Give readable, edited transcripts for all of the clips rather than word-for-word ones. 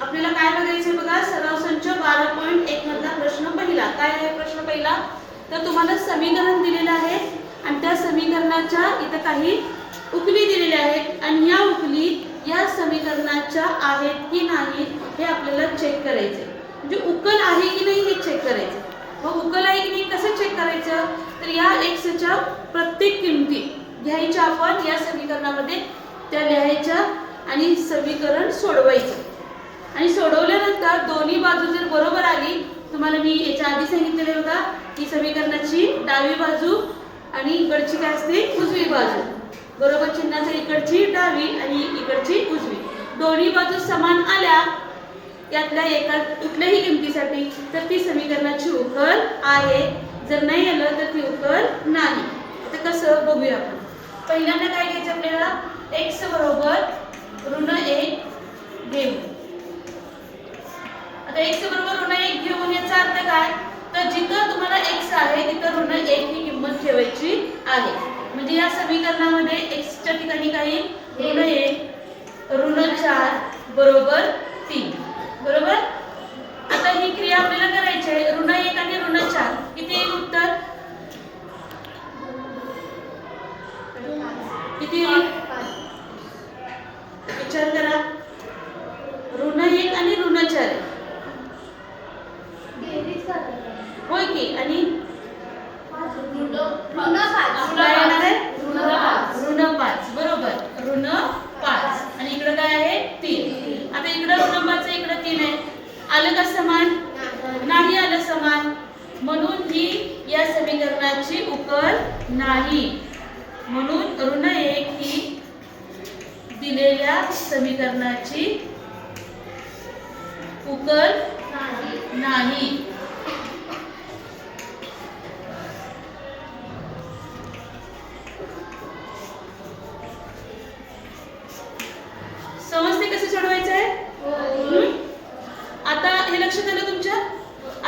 आपल्याला काय बघायचं बघा, सराव संच 12.1 मधला प्रश्न पहिला. काय आहे प्रश्न पहिला? तर तुम्हाला समीकरण दिलेलं आहे आणि त्या समीकरणाच्या इथं काही उकली दिलेल्या आहेत आणि या उकली या समीकरणाच्या आहेत की नाही हे आपल्याला चेक करायचे. म्हणजे उकल आहे की नाही हे चेक करायचं. मग उकल आहे की नाही कसं चेक करायचं? तर या एक्सच्या प्रत्येक किमती घ्यायच्या आपण या समीकरणामध्ये, त्या लिहायच्या आणि समीकरण सोडवायचं. आणि सोडवल्यानंतर दोन्ही बाजू जर बरोबर आली, तुम्हाला मी याच्या आधी सांगितलेले बघा की समीकरणाची डावी बाजू आणि इकडची काय असते उजवी बाजू, बरोबर चिन्हाच्या इकडची डावी आणि इकडची उजवी, दोन्ही बाजू समान आल्या यातल्या एका कुठल्याही किमतीसाठी तर ती समीकरणाची उकल आहे. जर नाही आलं तर ती उकल नाही. आता कसं बघूया आपण. पहिल्यांदा काय घ्यायचं आपल्याला, x बरोबर -1 घेऊ. आता x बरोबर -1 घेऊन याचा अर्थ काय, तर जिथं तुम्हाला x आहे तिथं -1 ही किंमत ठेवायची आहे. म्हणजे या समीकरणामध्ये x च्या ठिकाणी काही -1 -4 बरोबर 3 बरोबर. आता ही क्रिया आपल्याला करायची आहे. -1 आणि -4 किती येईल उत्तर? किती येईल विचार करा. -1 आणि -4 होय की. आणि -5 बरोबर, -5 आणि इकडे काय आहे 3. आता इकडे ऋण 5 इकडे 3 आहे. आलं का समान? नाही आलं समान, म्हणून ही या समीकरणाची उकल नाही. म्हणून -1 ही दिलेल्या समीकरणाची उकल नाही. समजते कसं सोडवायचं आहे? आता हे लक्षात आलं तुमच्या.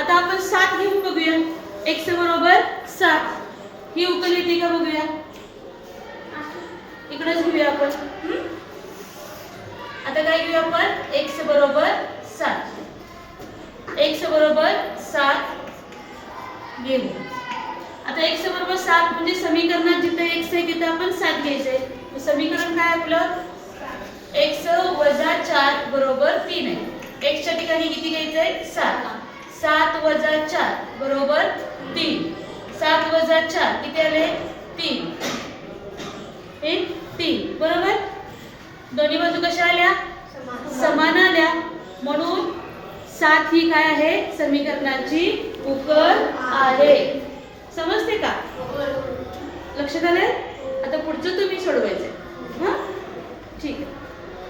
आता आपण 7 घेऊन बघूया. x बरोबर 7 ही उकल येते का बघूया. इकडेच घेऊया आपण. आता काय घेऊया आपण, x बरोबर 7. x बरोबर 7 घेऊ. आता x बरोबर 7 म्हणजे समीकरणात जिथे x आहे तिथे आपण 7 घ्यायचंय. समीकरण काय आपलं, x - 4 बरोबर 3 आहे. x च्या ठिकाणी किती घ्यायचंय 7. 7 - 4 बरोबर 3. 7 - 4 किती आले 3. हे 3 बरोबर. दोन्ही बाजू कशा आल्या समान आल्या. म्हणून 7 ही काय आहे समीकरणाची उकल आहे. समजते का? लक्षात आलंय? आता पुढचं तुम्ही सोडवायचं. हां ठीक आहे.